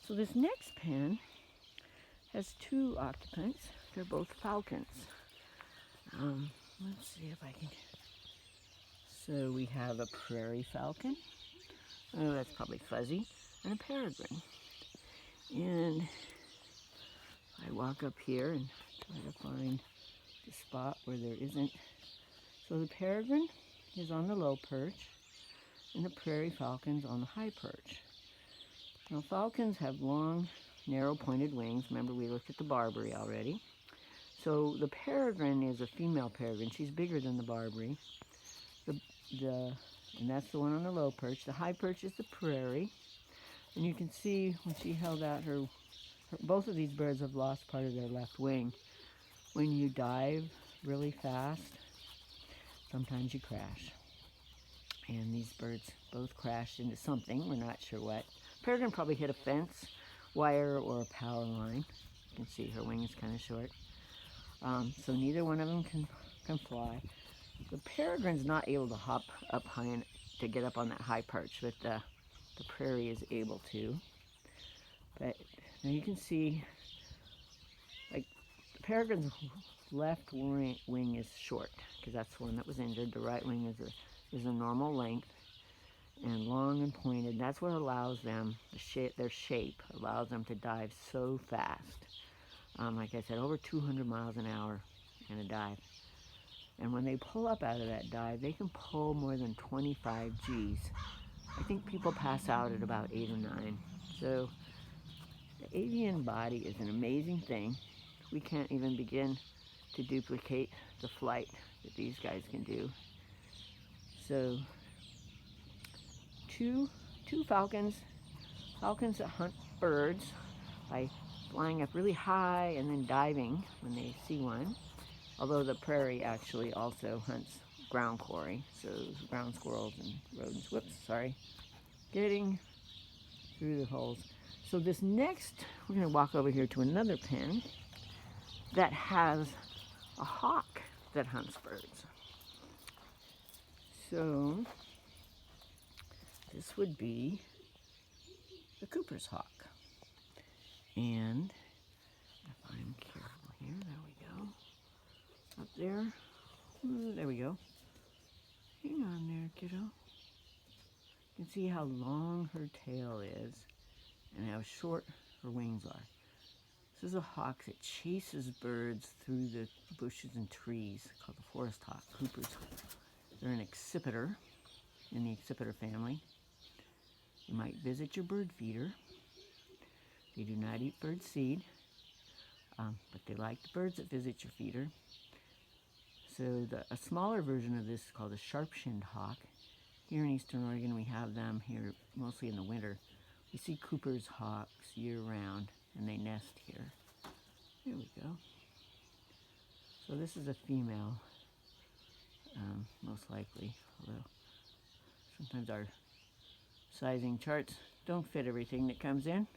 So this next pen has two occupants. They're both falcons. Let's see if I can. So we have a prairie falcon. Oh, that's probably fuzzy. And a peregrine. And I walk up here and try to find the spot where there isn't. So the peregrine is on the low perch, and the prairie falcon's on the high perch. Now falcons have long, narrow pointed wings. Remember, we looked at the Barbary already. So the peregrine is a female peregrine. She's bigger than the Barbary. And that's the one on the low perch. The high perch is the prairie. And you can see when she held out both of these birds have lost part of their left wing. When you dive really fast, sometimes you crash. And these birds both crashed into something. We're not sure what. Peregrine probably hit a fence, wire, or a power line. You can see her wing is kind of short. So neither one of them can fly. The peregrine's not able to hop up high to get up on that high perch, but the prairie is able to. But now you can see, like, the peregrine's left wing is short because that's the one that was injured. The right wing is a normal length and long and pointed. That's what allows them, their shape allows them to dive so fast. Like I said, over 200 miles an hour in a dive. And when they pull up out of that dive, they can pull more than 25 Gs. I think people pass out at about 8 or 9. So the avian body is an amazing thing. We can't even begin to duplicate the flight that these guys can do. So two falcons that hunt birds by flying up really high and then diving when they see one. Although the prairie actually also hunts ground quarry, so ground squirrels and rodents. Whoops, sorry. Getting through the holes. So this next, we're going to walk over here to another pen that has a hawk that hunts birds. So this would be the Cooper's hawk. And if I'm careful here, there we go. Up there. There we go. Hang on there, kiddo. You can see how long her tail is and how short her wings are. This is a hawk that chases birds through the bushes and trees, called the forest hawk, Cooper's hawk. They're an accipiter in the accipiter family. You might visit your bird feeder. They do not eat bird seed, but they like the birds that visit your feeder. So a smaller version of this is called a sharp-shinned hawk. Here in Eastern Oregon, we have them here mostly in the winter. We see Cooper's hawks year-round, and they nest here. There we go. So this is a female, most likely, although sometimes our sizing charts don't fit everything that comes in.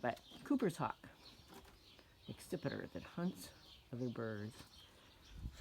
But Cooper's hawk, accipiter that hunts other birds.